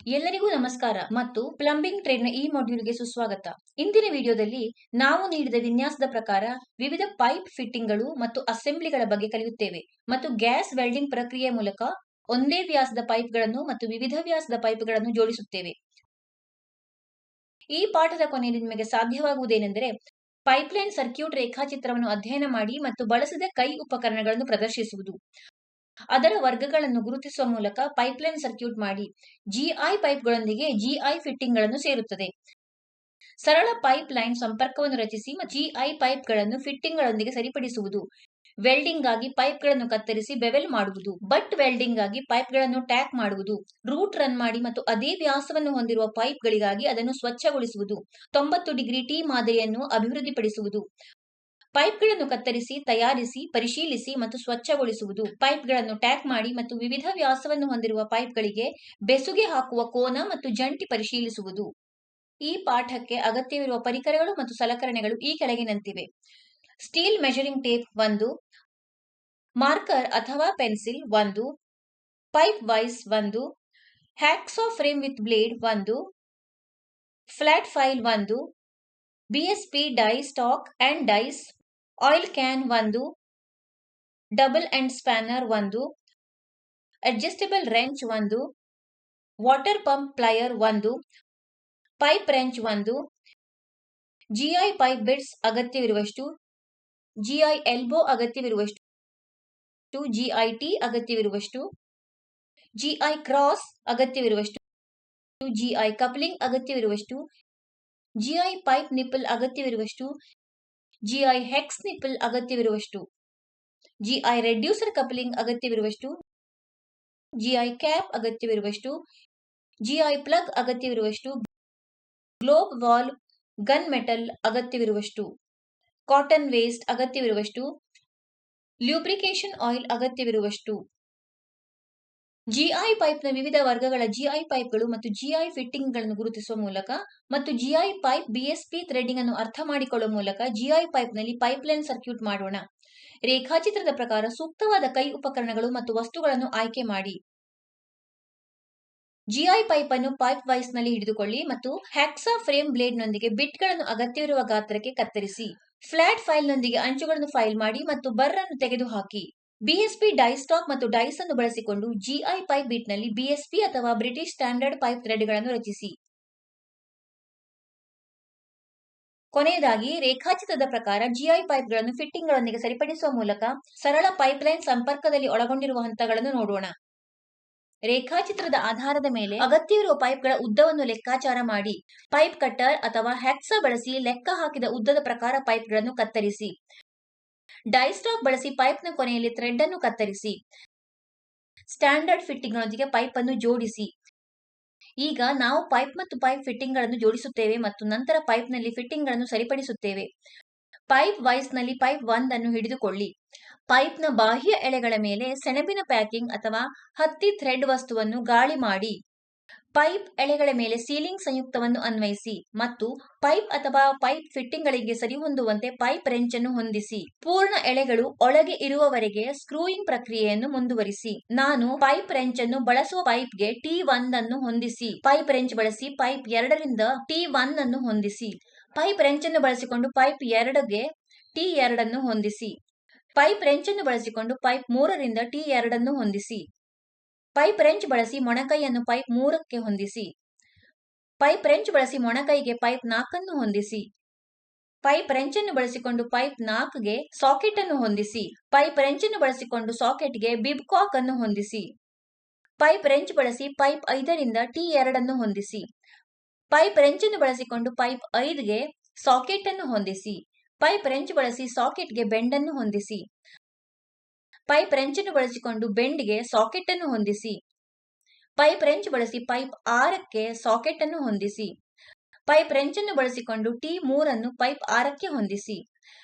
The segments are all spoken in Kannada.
ಎಲ್ಲರಿಗೂ ನಮಸ್ಕಾರ ಮತ್ತು ಪ್ಲಂಬಿಂಗ್ ಟ್ರೇಡ್ನ ಈ ಮಾಡ್ಯೂಲ್ಗೆ ಸುಸ್ವಾಗತ. ಇಂದಿನ ವಿಡಿಯೋದಲ್ಲಿ ನಾವು ನೀಡಿದ ವಿನ್ಯಾಸದ ಪ್ರಕಾರ ವಿವಿಧ ಪೈಪ್ ಫಿಟ್ಟಿಂಗ್ಗಳು ಮತ್ತು ಅಸೆಂಬ್ಲಿಗಳ ಬಗ್ಗೆ ಕಲಿಯುತ್ತೇವೆ ಮತ್ತು ಗ್ಯಾಸ್ ವೆಲ್ಡಿಂಗ್ ಪ್ರಕ್ರಿಯೆಯ ಮೂಲಕ ಒಂದೇ ವ್ಯಾಸದ ಪೈಪ್ಗಳನ್ನು ಮತ್ತು ವಿವಿಧ ವ್ಯಾಸದ ಪೈಪ್ಗಳನ್ನು ಜೋಡಿಸುತ್ತೇವೆ. ಈ ಪಾಠದ ಕೊನೆಯಲ್ಲಿ ನಿಮಗೆ ಸಾಧ್ಯವಾಗುವುದೇನೆಂದರೆ ಪೈಪ್ಲೈನ್ ಸರ್ಕ್ಯೂಟ್ ರೇಖಾಚಿತ್ರವನ್ನು ಅಧ್ಯಯನ ಮಾಡಿ ಮತ್ತು ಬಳಸಿದ ಕೈ ಉಪಕರಣಗಳನ್ನು ಪ್ರದರ್ಶಿಸುವುದು. ಅದರ ವರ್ಗಗಳನ್ನು ಗುರುತಿಸುವ ಮೂಲಕ ಪೈಪ್ಲೈನ್ ಸರ್ಕ್ಯೂಟ್ ಮಾಡಿ ಜಿಐ ಪೈಪ್ಗಳೊಂದಿಗೆ ಜಿಐ ಫಿಟ್ಟಿಂಗ್ಗಳನ್ನು ಸೇರುತ್ತದೆ. ಸರಳ ಪೈಪ್ ಲೈನ್ ಸಂಪರ್ಕವನ್ನು ರಚಿಸಿ ಮತ್ತು ಜಿಐ ಪೈಪ್ಗಳನ್ನು ಫಿಟ್ಟಿಂಗ್ಗಳೊಂದಿಗೆ ಸರಿಪಡಿಸುವುದು. ವೆಲ್ಡಿಂಗ್ ಆಗಿ ಪೈಪ್ಗಳನ್ನು ಕತ್ತರಿಸಿ ಬೆವೆಲ್ ಮಾಡುವುದು. ಬಟ್ ವೆಲ್ಡಿಂಗ್ ಆಗಿ ಪೈಪ್ಗಳನ್ನು ಟ್ಯಾಕ್ ಮಾಡುವುದು. ರೂಟ್ ರನ್ ಮಾಡಿ ಮತ್ತು ಅದೇ ವ್ಯಾಸವನ್ನು ಹೊಂದಿರುವ ಪೈಪ್ಗಳಿಗಾಗಿ ಅದನ್ನು ಸ್ವಚ್ಛಗೊಳಿಸುವುದು. 90 ಡಿಗ್ರಿ ಟಿ ಮಾದರಿಯನ್ನು ಅಭಿವೃದ್ಧಿಪಡಿಸುವುದು. ಪೈಪ್ಗಳನ್ನು ಕತ್ತರಿಸಿ, ತಯಾರಿಸಿ, ಪರಿಶೀಲಿಸಿ ಮತ್ತು ಸ್ವಚ್ಛಗೊಳಿಸುವುದು. ಪೈಪ್ಗಳನ್ನು ಟ್ಯಾಕ್ ಮಾಡಿ ಮತ್ತು ವಿವಿಧ ವ್ಯಾಸವನ್ನು ಹೊಂದಿರುವ ಪೈಪ್ಗಳಿಗೆ ಬೆಸುಗೆ ಹಾಕುವ ಕೋನ ಮತ್ತು ಜಂಟಿ ಪರಿಶೀಲಿಸುವುದು. ಈ ಪಾಠಕ್ಕೆ ಅಗತ್ಯವಿರುವ ಪರಿಕರಗಳು ಮತ್ತು ಸಲಕರಣೆಗಳು ಈ ಕೆಳಗಿನಂತಿವೆ. ಸ್ಟೀಲ್ ಮೆಜರಿಂಗ್ ಟೇಪ್ 1, ಮಾರ್ಕರ್ ಅಥವಾ pencil 1, pipe vice 1, hacksaw frame with blade 1, flat file 1, BSP die stock and dies, oil can 1, double end spanner 1, adjustable wrench 1, water pump plier 1, pipe wrench 1, GI pipe bits ಅಗತ್ಯವಿರುವಷ್ಟು, ಜಿಐ ಎಲ್ಬೋ ಅಗತ್ಯವಿರುವಷ್ಟು, ಜಿಐ ಟಿ ಅಗತ್ಯವಿರುವಷ್ಟು, ಜಿಐ ಕ್ರಾಸ್ ಅಗತ್ಯವಿರುವಷ್ಟು, ಜಿಐ ಕಪ್ಲಿಂಗ್ ಅಗತ್ಯವಿರುವಷ್ಟು, ಜಿಐ ಪೈಪ್ ನಿಪ್ಪಲ್ ಅಗತ್ಯವಿರುವಷ್ಟು, ಜಿಐ ಹೆಕ್ಸ್ ನಿಪ್ಪಲ್ ಅಗತ್ಯವಿರುವಷ್ಟು, ಜಿಐ ರೆಡ್ಯೂಸರ್ ಕಪ್ಲಿಂಗ್ ಅಗತ್ಯವಿರುವಷ್ಟು, ಜಿಐ ಕ್ಯಾಪ್ ಅಗತ್ಯವಿರುವಷ್ಟು, ಜಿಐ ಪ್ಲಗ್ ಅಗತ್ಯವಿರುವಷ್ಟು, ಗ್ಲೋಬ್ ವಾಲ್ವ್ ಗನ್ ಮೆಟಲ್ ಅಗತ್ಯವಿರುವಷ್ಟು, ಕಾಟನ್ ವೇಸ್ಟ್ ಅಗತ್ಯವಿರುವಷ್ಟು, ಲ್ಯೂಬ್ರಿಕೇಶನ್ ಆಯಿಲ್ ಅಗತ್ಯವಿರುವಷ್ಟು. ಜಿಐ ಪೈಪ್ನ ವಿವಿಧ ವರ್ಗಗಳ ಜಿಐ ಪೈಪ್ಗಳು ಮತ್ತು ಜಿಐ ಫಿಟ್ಟಿಂಗ್ಗಳನ್ನು ಗುರುತಿಸುವ ಮೂಲಕ ಮತ್ತು ಜಿಐ ಪೈಪ್ ಬಿಎಸ್ಪಿ ಥ್ರೆಡಿಂಗ್ ಅನ್ನು ಅರ್ಥ ಮಾಡಿಕೊಳ್ಳುವ ಮೂಲಕ ಜಿಐ ಪೈಪ್ನಲ್ಲಿ ಪೈಪ್ಲೈನ್ ಸರ್ಕ್ಯೂಟ್ ಮಾಡೋಣ. ರೇಖಾಚಿತ್ರದ ಪ್ರಕಾರ ಸೂಕ್ತವಾದ ಕೈ ಉಪಕರಣಗಳು ಮತ್ತು ವಸ್ತುಗಳನ್ನು ಆಯ್ಕೆ ಮಾಡಿ. ಜಿಐ ಪೈಪ್ ಅನ್ನು ಪೈಪ್ ವೈಸ್ ನಲ್ಲಿ ಹಿಡಿದುಕೊಳ್ಳಿ ಮತ್ತು ಹ್ಯಾಕ್ಸಾ ಫ್ರೇಮ್ ಬ್ಲೇಡ್ನೊಂದಿಗೆ ಬಿಟ್ಗಳನ್ನು ಅಗತ್ಯವಿರುವ ಗಾತ್ರಕ್ಕೆ ಕತ್ತರಿಸಿ. ಫ್ಲಾಟ್ ಫೈಲ್ನೊಂದಿಗೆ ಅಂಚುಗಳನ್ನು ಫೈಲ್ ಮಾಡಿ ಮತ್ತು ಬರ್ ಅನ್ನು ತೆಗೆದುಹಾಕಿ. ಬಿಎಸ್ಪಿ ಡೈ ಸ್ಟಾಕ್ ಮತ್ತು ಡೈಸ್ ಅನ್ನು ಬಳಸಿಕೊಂಡು ಜಿಐ ಪೈಪ್ ಬಿಟ್ನಲ್ಲಿ ಬಿಎಸ್ಪಿ ಅಥವಾ ಬ್ರಿಟಿಷ್ ಸ್ಟ್ಯಾಂಡರ್ಡ್ ಪೈಪ್ ಥ್ರೆಡ್ಗಳನ್ನು ರಚಿಸಿ. ಕೊನೆಯದಾಗಿ ರೇಖಾಚಿತ್ರದ ಪ್ರಕಾರ ಜಿಐ ಪೈಪ್ಗಳನ್ನು ಫಿಟ್ಟಿಂಗ್ಗಳೊಂದಿಗೆ ಸರಿಪಡಿಸುವ ಮೂಲಕ ಸರಳ ಪೈಪ್ಲೈನ್ ಸಂಪರ್ಕದಲ್ಲಿ ಒಳಗೊಂಡಿರುವ ಹಂತಗಳನ್ನು ನೋಡೋಣ. ರೇಖಾಚಿತ್ರದ ಆಧಾರದ ಮೇಲೆ ಅಗತ್ಯವಿರುವ ಪೈಪ್ಗಳ ಉದ್ದವನ್ನು ಲೆಕ್ಕಾಚಾರ ಮಾಡಿ. ಪೈಪ್ ಕಟ್ಟರ್ ಅಥವಾ ಹ್ಯಾಕ್ಸಾ ಬಳಸಿ ಲೆಕ್ಕ ಹಾಕಿದ ಉದ್ದದ ಪ್ರಕಾರ ಪೈಪ್ಗಳನ್ನು ಕತ್ತರಿಸಿ. ಡೈ ಸ್ಟಾಕ್ ಬಳಸಿ ಪೈಪ್ನ ಕೊನೆಯಲ್ಲಿ ಥ್ರೆಡ್ ಅನ್ನು ಕತ್ತರಿಸಿ. ಸ್ಟ್ಯಾಂಡರ್ಡ್ ಫಿಟ್ಟಿಂಗ್ಗಳೊಂದಿಗೆ ಪೈಪ್ ಅನ್ನು ಜೋಡಿಸಿ. ಈಗ ನಾವು ಪೈಪ್ ಮತ್ತು ಪೈಪ್ ಫಿಟ್ಟಿಂಗ್ಗಳನ್ನು ಜೋಡಿಸುತ್ತೇವೆ ಮತ್ತು ನಂತರ ಪೈಪ್ನಲ್ಲಿ ಫಿಟ್ಟಿಂಗ್ಗಳನ್ನು ಸರಿಪಡಿಸುತ್ತೇವೆ. ಪೈಪ್ ವೈಸ್ ನಲ್ಲಿ ಪೈಪ್ 1 ಅನ್ನು ಹಿಡಿದುಕೊಳ್ಳಿ. ಪೈಪ್ನ ಬಾಹ್ಯ ಎಳೆಗಳ ಮೇಲೆ ಸೆಣಬಿನ ಪ್ಯಾಕಿಂಗ್ ಅಥವಾ ಹತ್ತಿ ಥ್ರೆಡ್ ವಸ್ತುವನ್ನು ಗಾಳಿ ಮಾಡಿ. ಪೈಪ್ ಎಳೆಗಳ ಮೇಲೆ ಸೀಲಿಂಗ್ ಸಂಯುಕ್ತವನ್ನು ಅನ್ವಯಿಸಿ ಮತ್ತು ಪೈಪ್ ಅಥವಾ ಪೈಪ್ ಫಿಟ್ಟಿಂಗ್ಗಳಿಗೆ ಸರಿಹೊಂದುವಂತೆ ಪೈಪ್ ರೆಂಚ್ ಅನ್ನು ಹೊಂದಿಸಿ. ಪೂರ್ಣ ಎಳೆಗಳು ಒಳಗೆ ಇರುವವರೆಗೆ ಸ್ಕ್ರೂಯಿಂಗ್ ಪ್ರಕ್ರಿಯೆಯನ್ನು ಮುಂದುವರಿಸಿ. ನಾನು ಪೈಪ್ ರೆಂಚ್ ಅನ್ನು ಬಳಸುವ ಪೈಪ್ಗೆ T1 ಅನ್ನು ಹೊಂದಿಸಿ. ಪೈಪ್ ರೆಂಚ್ ಬಳಸಿ ಪೈಪ್ 2 ರಿಂದ T1 ಅನ್ನು ಹೊಂದಿಸಿ. ಪೈಪ್ ರೆಂಚ್ ಅನ್ನು ಬಳಸಿಕೊಂಡು ಪೈಪ್ 2ಗೆ T2 ಅನ್ನು ಹೊಂದಿಸಿ. ಪೈಪ್ ರೆಂಚ್ ಅನ್ನು ಬಳಸಿಕೊಂಡು ಪೈಪ್ 3 ರಿಂದ T2 ಅನ್ನು ಹೊಂದಿಸಿ. ಪೈಪ್ ರೆಂಚ್ ಬಳಸಿ ಮೊಣಕೈಯನ್ನು ಪೈಪ್ 3ಕ್ಕೆ ಹೊಂದಿಸಿ. ಪೈಪ್ ರೆಂಚ್ ಬಳಸಿ ಮೊಣಕೈಗೆ ಪೈಪ್ 4 ಅನ್ನು ಹೊಂದಿಸಿ. ಪೈಪ್ ರೆಂಚ್ ಅನ್ನು ಬಳಸಿಕೊಂಡು ಪೈಪ್ 4ಗೆ ಸಾಕೆಟ್ ಅನ್ನು ಹೊಂದಿಸಿ. ಪೈಪ್ ರೆಂಚ್ ಅನ್ನು ಬಳಸಿಕೊಂಡು ಸಾಕೆಟ್ಗೆ ಬಿಬ್ ಕಾಕ್ ಅನ್ನು ಹೊಂದಿಸಿ. ಪೈಪ್ ರೆಂಚ್ ಬಳಸಿ ಪೈಪ್ 5 ರಿಂದ T2 ಅನ್ನು ಹೊಂದಿಸಿ. ಪೈಪ್ ರೆಂಚ್ ಅನ್ನು ಬಳಸಿಕೊಂಡು ಪೈಪ್ 5ಗೆ ಸಾಕೆಟ್ ಅನ್ನು ಹೊಂದಿಸಿ. ಪೈಪ್ ರೆಂಚ್ ಬಳಸಿ ಸಾಕೆಟ್ಗೆ ಬೆಂಡ್ ಅನ್ನು ಹೊಂದಿಸಿ. ಪೈಪ್ ರೆಂಚ್ ಅನ್ನು ಬಳಸಿಕೊಂಡು ಬೆಂಡ್ಗೆ ಸಾಕೆಟ್ ಅನ್ನು ಹೊಂದಿಸಿ. ಪೈಪ್ ರೆಂಚ್ ಬಳಸಿ ಪೈಪ್ 6ಕ್ಕೆ ಸಾಕೆಟ್ ಅನ್ನು ಹೊಂದಿಸಿ. ಪೈಪ್ ರೆಂಚ್ ಅನ್ನು ಬಳಸಿಕೊಂಡು T3 ಅನ್ನು ಪೈಪ್ 6ಕ್ಕೆ ಹೊಂದಿಸಿ.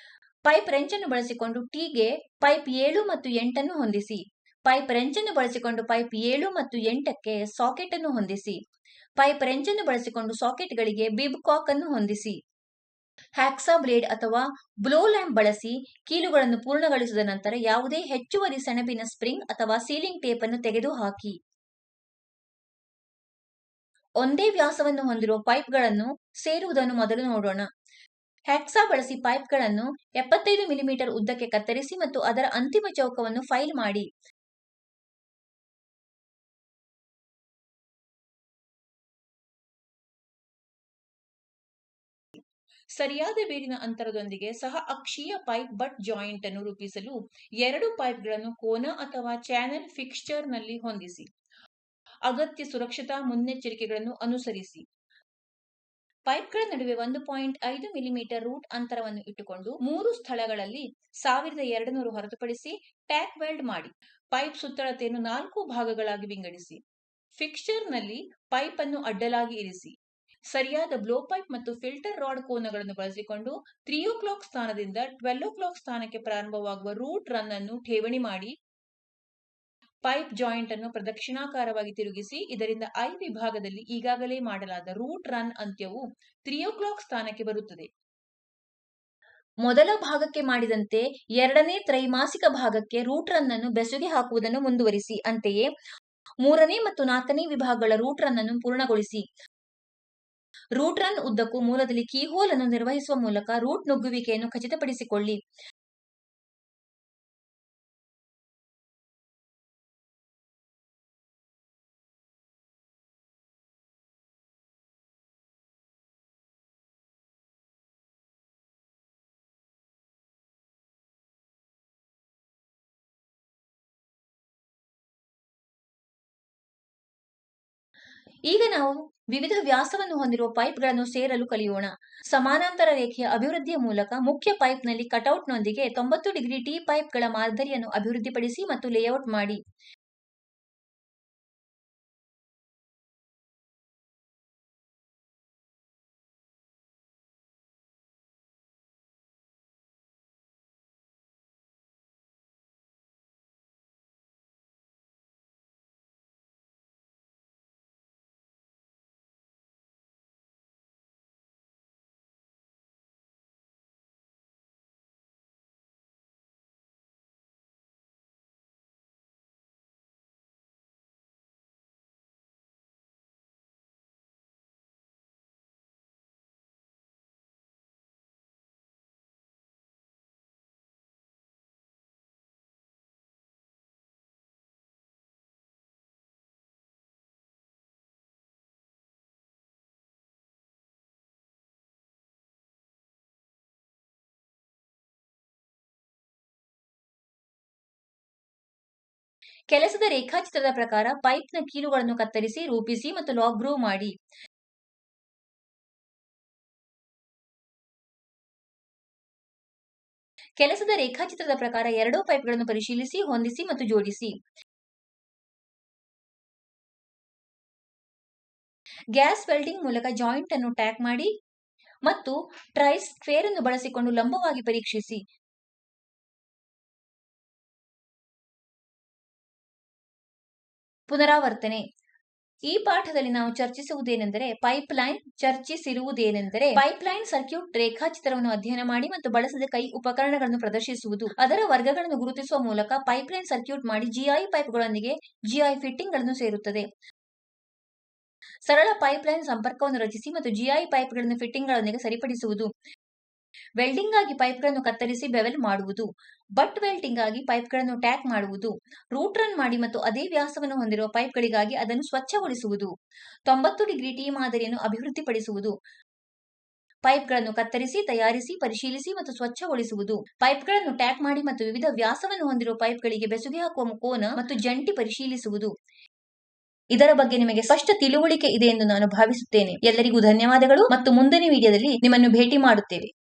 ಪೈಪ್ ರೆಂಚ್ ಅನ್ನು ಬಳಸಿಕೊಂಡು Tಗೆ ಪೈಪ್ 7 ಮತ್ತು 8 ಅನ್ನು ಹೊಂದಿಸಿ. ಪೈಪ್ ರೆಂಚ್ ಅನ್ನು ಬಳಸಿಕೊಂಡು ಪೈಪ್ 7 ಮತ್ತು 8ಕ್ಕೆ ಸಾಕೆಟ್ ಅನ್ನು ಹೊಂದಿಸಿ. ಪೈಪ್ ರೆಂಚ್ ಅನ್ನು ಬಳಸಿಕೊಂಡು ಸಾಕೆಟ್ಗಳಿಗೆ ಬಿಬ್ ಕಾಕ್ ಅನ್ನು ಹೊಂದಿಸಿ. ಹ್ಯಾಕ್ಸಾ ಬ್ಲೇಡ್ ಅಥವಾ ಬ್ಲೋ ಲ್ಯಾಂಪ್ ಬಳಸಿ ಕೀಲುಗಳನ್ನು ಪೂರ್ಣಗೊಳಿಸಿದ ನಂತರ ಯಾವುದೇ ಹೆಚ್ಚುವರಿ ಸೆಣಬಿನ ಸ್ಪ್ರಿಂಗ್ ಅಥವಾ ಸೀಲಿಂಗ್ ಟೇಪ್ ಅನ್ನು ತೆಗೆದುಹಾಕಿ. ಒಂದೇ ವ್ಯಾಸವನ್ನು ಹೊಂದಿರುವ ಪೈಪ್ಗಳನ್ನು ಸೇರುವುದನ್ನು ಮೊದಲು ನೋಡೋಣ. ಹ್ಯಾಕ್ಸಾ ಬಳಸಿ ಪೈಪ್ಗಳನ್ನು 75 ಮಿಲಿಮೀಟರ್ ಉದ್ದಕ್ಕೆ ಕತ್ತರಿಸಿ ಮತ್ತು ಅದರ ಅಂತಿಮ ಚೌಕವನ್ನು ಫೈಲ್ ಮಾಡಿ. ಸರಿಯಾದ ಬೇರಿನ ಅಂತರದೊಂದಿಗೆ ಸಹ ಅಕ್ಷೀಯ ಪೈಪ್ ಬಟ್ ಜಾಯಿಂಟ್ ಅನ್ನು ರೂಪಿಸಲು 2 ಪೈಪ್ಗಳನ್ನು ಕೋನ ಅಥವಾ ಚಾನೆಲ್ ಫಿಕ್ಸ್ಚರ್ನಲ್ಲಿ ಹೊಂದಿಸಿ. ಅಗತ್ಯ ಸುರಕ್ಷತಾ ಮುನ್ನೆಚ್ಚರಿಕೆಗಳನ್ನು ಅನುಸರಿಸಿ. ಪೈಪ್ಗಳ ನಡುವೆ 1.5 ಮಿಲಿಮೀಟರ್ ರೂಟ್ ಅಂತರವನ್ನು ಇಟ್ಟುಕೊಂಡು 3 ಸ್ಥಳಗಳಲ್ಲಿ 1200 ಹೊರತುಪಡಿಸಿ ಟ್ಯಾಕ್ ವೆಲ್ಡ್ ಮಾಡಿ. ಪೈಪ್ ಸುತ್ತಳತೆಯನ್ನು 4 ಭಾಗಗಳಾಗಿ ವಿಂಗಡಿಸಿ. ಫಿಕ್ಸ್ಚರ್ನಲ್ಲಿ ಪೈಪ್ ಅನ್ನು ಅಡ್ಡಲಾಗಿ ಇರಿಸಿ. ಸರಿಯಾದ ಬ್ಲೋ ಪೈಪ್ ಮತ್ತು ಫಿಲ್ಟರ್ ರಾಡ್ ಕೋನಗಳನ್ನು ಬಳಸಿಕೊಂಡು 3 o'clock ಸ್ಥಾನದಿಂದ 12 o'clock ಸ್ಥಾನಕ್ಕೆ ಪ್ರಾರಂಭವಾಗುವ ರೂಟ್ ರನ್ ಅನ್ನು ಠೇವಣಿ ಮಾಡಿ. ಪೈಪ್ ಜಾಯಿಂಟ್ ಅನ್ನು ಪ್ರದಕ್ಷಿಣಾಕಾರವಾಗಿ ತಿರುಗಿಸಿ. ಇದರಿಂದ ಐ ವಿಭಾಗದಲ್ಲಿ ಈಗಾಗಲೇ ಮಾಡಲಾದ ರೂಟ್ ರನ್ ಅಂತ್ಯವು 3 o'clock ಸ್ಥಾನಕ್ಕೆ ಬರುತ್ತದೆ. ಮೊದಲ ಭಾಗಕ್ಕೆ ಮಾಡಿದಂತೆ ಎರಡನೇ ತ್ರೈಮಾಸಿಕ ಭಾಗಕ್ಕೆ ರೂಟ್ ರನ್ ಅನ್ನು ಬೆಸುಗೆ ಹಾಕುವುದನ್ನು ಮುಂದುವರಿಸಿ. ಅಂತೆಯೇ 3ನೇ ಮತ್ತು 4ನೇ ವಿಭಾಗಗಳ ರೂಟ್ ರನ್ ಅನ್ನು ಪೂರ್ಣಗೊಳಿಸಿ. ರೂಟ್ ರನ್ ಉದ್ದಕ್ಕೂ ಮೂಲದಲ್ಲಿ ಕೀಹೋಲ್ ಅನ್ನು ನಿರ್ವಹಿಸುವ ಮೂಲಕ ರೂಟ್ ನುಗ್ಗುವಿಕೆಯನ್ನು ಖಚಿತಪಡಿಸಿಕೊಳ್ಳಿ. ಈಗ ನಾವು ವಿವಿಧ ವ್ಯಾಸವನ್ನು ಹೊಂದಿರುವ ಪೈಪ್ಗಳನ್ನು ಸೇರಲು ಕಲಿಯೋಣ. ಸಮಾನಾಂತರ ರೇಖೆಯ ಅಭಿವೃದ್ಧಿಯ ಮೂಲಕ ಮುಖ್ಯ ಪೈಪ್ನಲ್ಲಿ ಕಟೌಟ್ನೊಂದಿಗೆ 90 ಡಿಗ್ರಿ ಟಿ ಪೈಪ್ಗಳ ಮಾದರಿಯನ್ನು ಅಭಿವೃದ್ಧಿಪಡಿಸಿ ಮತ್ತು ಲೇಔಟ್ ಮಾಡಿ. ಕೆಲಸದ ರೇಖಾಚಿತ್ರದ ಪ್ರಕಾರ ಪೈಪ್ನ ಕೀಲುಗಳನ್ನು ಕತ್ತರಿಸಿ, ರೂಪಿಸಿ ಮತ್ತು ಲಾಗ್ ಗ್ರೂವ್ ಮಾಡಿ. ಕೆಲಸದ ರೇಖಾಚಿತ್ರದ ಪ್ರಕಾರ 2 ಪೈಪ್ಗಳನ್ನು ಪರಿಶೀಲಿಸಿ, ಹೊಂದಿಸಿ ಮತ್ತು ಜೋಡಿಸಿ. ಗ್ಯಾಸ್ ವೆಲ್ಡಿಂಗ್ ಮೂಲಕ ಜಾಯಿಂಟ್ ಅನ್ನು ಟ್ಯಾಕ್ ಮಾಡಿ ಮತ್ತು ಟ್ರೈ ಸ್ಕ್ವೇರ್ ಅನ್ನು ಬಳಸಿಕೊಂಡು ಲಂಬವಾಗಿ ಪರೀಕ್ಷಿಸಿ. ಪುನರಾವರ್ತನೆ. ಈ ಪಾಠದಲ್ಲಿ ನಾವು ಚರ್ಚಿಸಿರುವುದೇನೆಂದರೆ ಪೈಪ್ಲೈನ್ ಸರ್ಕ್ಯೂಟ್ ರೇಖಾಚಿತ್ರವನ್ನು ಅಧ್ಯಯನ ಮಾಡಿ ಮತ್ತು ಬಳಸದ ಕೈ ಉಪಕರಣಗಳನ್ನು ಪ್ರದರ್ಶಿಸುವುದು. ಅದರ ವರ್ಗಗಳನ್ನು ಗುರುತಿಸುವ ಮೂಲಕ ಪೈಪ್ಲೈನ್ ಸರ್ಕ್ಯೂಟ್ ಮಾಡಿ ಜಿಐ ಪೈಪ್ಗಳೊಂದಿಗೆ ಜಿಐ ಫಿಟ್ಟಿಂಗ್ಗಳನ್ನು ಸೇರುತ್ತದೆ. ಸರಳ ಪೈಪ್ಲೈನ್ ಸಂಪರ್ಕವನ್ನು ರಚಿಸಿ ಮತ್ತು ಜಿಐ ಪೈಪ್ಗಳನ್ನು ಫಿಟ್ಟಿಂಗ್ಗಳೊಂದಿಗೆ ಸರಿಪಡಿಸುವುದು. ವೆಲ್ಡಿಂಗ್ ಆಗಿ ಪೈಪ್ಗಳನ್ನು ಕತ್ತರಿಸಿ ಬೆವೆಲ್ ಮಾಡುವುದು. ಬಟ್ ವೆಲ್ಡಿಂಗ್ ಆಗಿ ಪೈಪ್ಗಳನ್ನು ಟ್ಯಾಕ್ ಮಾಡುವುದು. ರೂಟ್ ರನ್ ಮಾಡಿ ಮತ್ತು ಅದೇ ವ್ಯಾಸವನ್ನು ಹೊಂದಿರುವ ಪೈಪ್ಗಳಿಗಾಗಿ ಅದನ್ನು ಸ್ವಚ್ಛಗೊಳಿಸುವುದು. 90 ಡಿಗ್ರಿ ಟಿ ಮಾದರಿಯನ್ನು ಅಭಿವೃದ್ಧಿಪಡಿಸುವುದು. ಪೈಪ್ಗಳನ್ನು ಕತ್ತರಿಸಿ, ತಯಾರಿಸಿ, ಪರಿಶೀಲಿಸಿ ಮತ್ತು ಸ್ವಚ್ಛಗೊಳಿಸುವುದು. ಪೈಪ್ಗಳನ್ನು ಟ್ಯಾಕ್ ಮಾಡಿ ಮತ್ತು ವಿವಿಧ ವ್ಯಾಸವನ್ನು ಹೊಂದಿರುವ ಪೈಪ್ಗಳಿಗೆ ಬೆಸುಗೆ ಹಾಕುವ ಕೋನ ಮತ್ತು ಜಂಟಿ ಪರಿಶೀಲಿಸುವುದು. ಇದರ ಬಗ್ಗೆ ನಿಮಗೆ ಸ್ಪಷ್ಟ ತಿಳುವಳಿಕೆ ಇದೆ ಎಂದು ನಾನು ಭಾವಿಸುತ್ತೇನೆ. ಎಲ್ಲರಿಗೂ ಧನ್ಯವಾದಗಳು ಮತ್ತು ಮುಂದಿನ ವಿಡಿಯೋದಲ್ಲಿ ನಿಮ್ಮನ್ನು ಭೇಟಿ ಮಾಡುತ್ತೇವೆ.